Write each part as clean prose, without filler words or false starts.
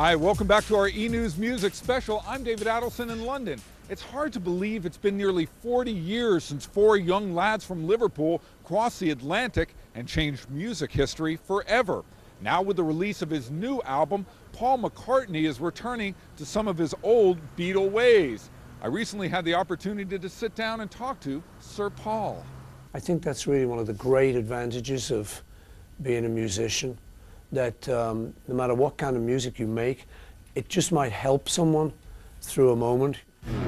Hi, welcome back to our E! News Music Special. I'm David Adelson in London. It's hard to believe it's been nearly 40 years since four young lads from Liverpool crossed the Atlantic and changed music history forever. Now with the release of his new album, Paul McCartney is returning to some of his old Beatle ways. I recently had the opportunity to sit down and talk to Sir Paul. I think that's really one of the great advantages of being a musician, that no matter what kind of music you make, it just might help someone through a moment.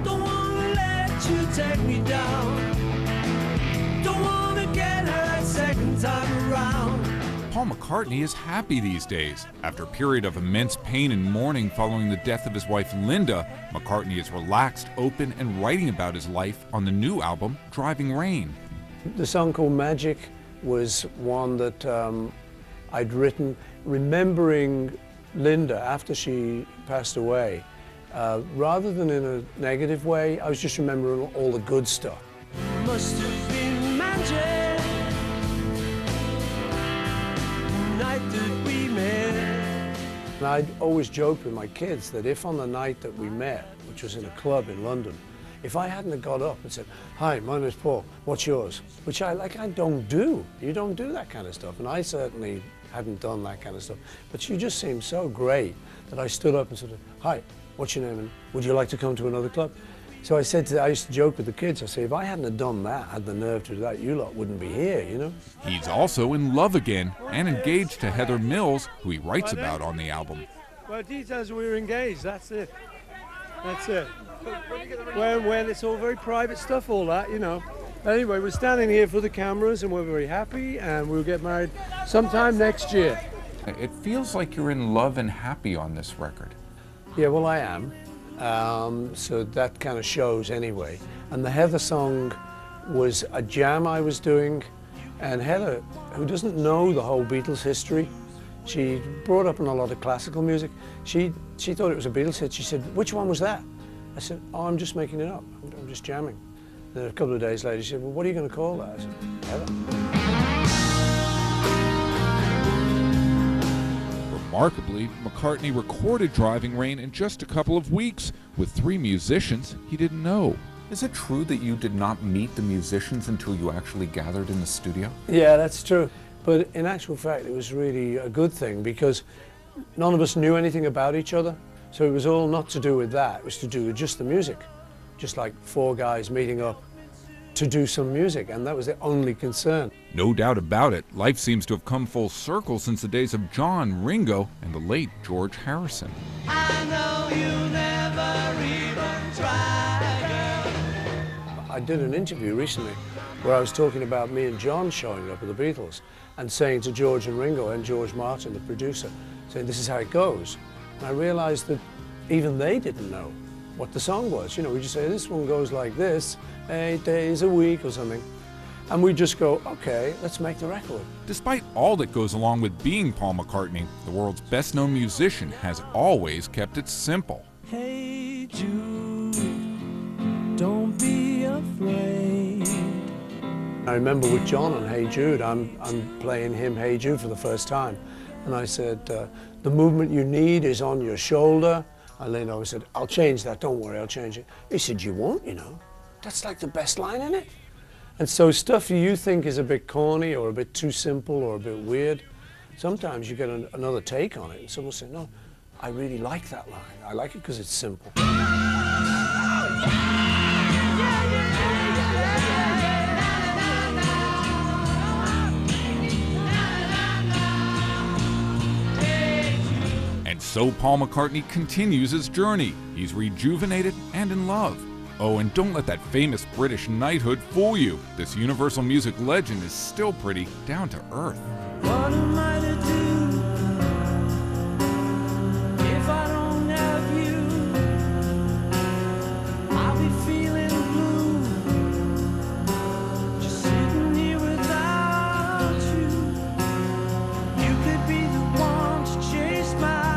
Don't wanna let you take me down. Don't wanna get hurt second time around. Paul McCartney is happy these days. After a period of immense pain and mourning following the death of his wife Linda, McCartney is relaxed, open, and writing about his life on the new album, Driving Rain. The song called Magic was one that I'd written remembering Linda after she passed away. Rather than in a negative way, I was just remembering all the good stuff. Must have been magic the night that we met. And I'd always joked with my kids that if on the night that we met, which was in a club in London, if I hadn't have got up and said, "Hi, my name's Paul, what's yours?" Which I don't do. You don't do that kind of stuff. And I certainly hadn't done that kind of stuff. But she just seemed so great that I stood up and said, "Hi, what's your name? And would you like to come to another club?" So I used to joke with the kids, I say, if I hadn't have done that, had the nerve to do that, you lot wouldn't be here, you know? He's also in love again and engaged to Heather Mills, who he writes about on the album. Well, details we were engaged, that's it. That's it. Well, it's all very private stuff, all that, you know. Anyway, we're standing here for the cameras and we're very happy, and we'll get married sometime next year. It feels like you're in love and happy on this record. Yeah, well, I am. So that kind of shows anyway. And the Heather song was a jam I was doing, and Heather, who doesn't know the whole Beatles history, she brought up in a lot of classical music. She thought it was a Beatles hit. She said, "Which one was that?" I said, "Oh, I'm just making it up. I'm just jamming." Then a couple of days later, she said, "Well, what are you going to call that?" I said, "Heather." Remarkably, McCartney recorded Driving Rain in just a couple of weeks with 3 musicians he didn't know. Is it true that you did not meet the musicians until you actually gathered in the studio? Yeah, that's true. But in actual fact, it was really a good thing because none of us knew anything about each other. So it was all not to do with that. It was to do with just the music. Just like 4 guys meeting up to do some music, and that was the only concern. No doubt about it, life seems to have come full circle since the days of John, Ringo, and the late George Harrison. I know you never even tried, girl. I did an interview recently where I was talking about me and John showing up with the Beatles and saying to George and Ringo and George Martin, the producer, saying this is how it goes. And I realized that even they didn't know what the song was. You know, we just say this one goes like this, 8 days a week or something. And we just go, okay, let's make the record. Despite all that goes along with being Paul McCartney, the world's best-known musician has always kept it simple. Hey Jude, don't be afraid. I remember with John on Hey Jude, I'm playing him Hey Jude for the first time. And I said, the movement you need is on your shoulder. I leaned over and said, "I'll change that, don't worry, I'll change it." He said, "You won't, you know. That's like the best line in it." And so stuff you think is a bit corny or a bit too simple or a bit weird, sometimes you get another take on it and someone will say, "No, I really like that line. I like it because it's simple." So Paul McCartney continues his journey. He's rejuvenated and in love. Oh, and don't let that famous British knighthood fool you. This Universal music legend is still pretty down to earth. What am I to do if I don't have you? I'll be feeling blue, just sitting here without you. You could be the one to chase my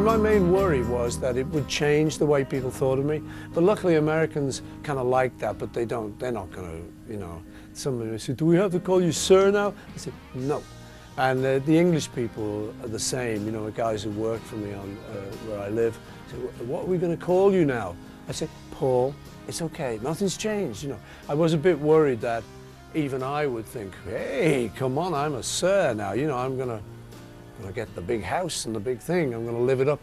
my main worry was that it would change the way people thought of me. But luckily Americans kind of like that, but they're not going to, you know. Somebody said, "Do we have to call you sir now?" I said, "No." And the English people are the same, you know, the guys who work for me on where I live. Say, what are we going to call you now? I say, Paul, it's okay, nothing's changed, you know. I was a bit worried that even I would think, hey, come on, I'm a sir now, you know, I'm gonna get the big house and the big thing, I'm gonna live it up.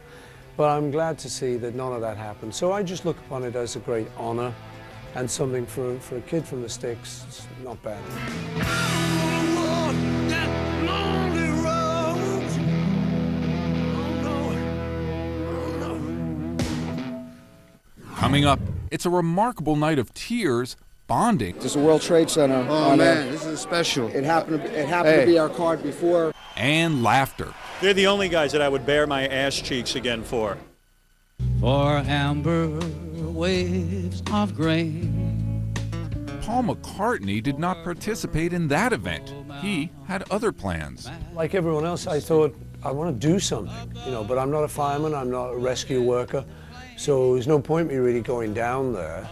But I'm glad to see that none of that happened. So I just look upon it as a great honor and something for a kid from the sticks, it's not bad. Coming up, it's a remarkable night of tears, bonding. This is the World Trade Center. Oh man, this is special. It happened to be our card before. And laughter. They're the only guys that I would bare my ass cheeks again for. For amber waves of grain. Paul McCartney did not participate in that event. He had other plans. Like everyone else, I thought, I want to do something, you know, but I'm not a fireman, I'm not a rescue worker, so there's no point me really going down there.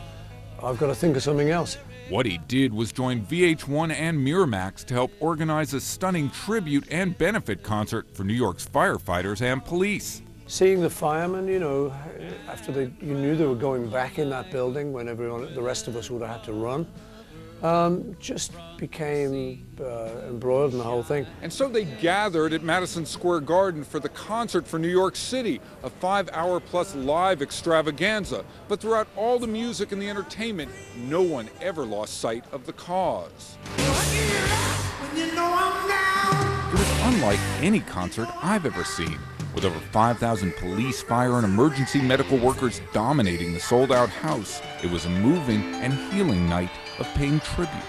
I've got to think of something else. What he did was join VH1 and Miramax to help organize a stunning tribute and benefit concert for New York's firefighters and police. Seeing the firemen, you know, after you knew they were going back in that building when the rest of us would have had to run, just became embroiled in the whole thing. And so they gathered at Madison Square Garden for the concert for New York City, a 5-hour-plus live extravaganza. But throughout all the music and the entertainment, no one ever lost sight of the cause. It was unlike any concert I've ever seen, with over 5,000 police, fire, and emergency medical workers dominating the sold-out house. It was a moving and healing night of paying tribute.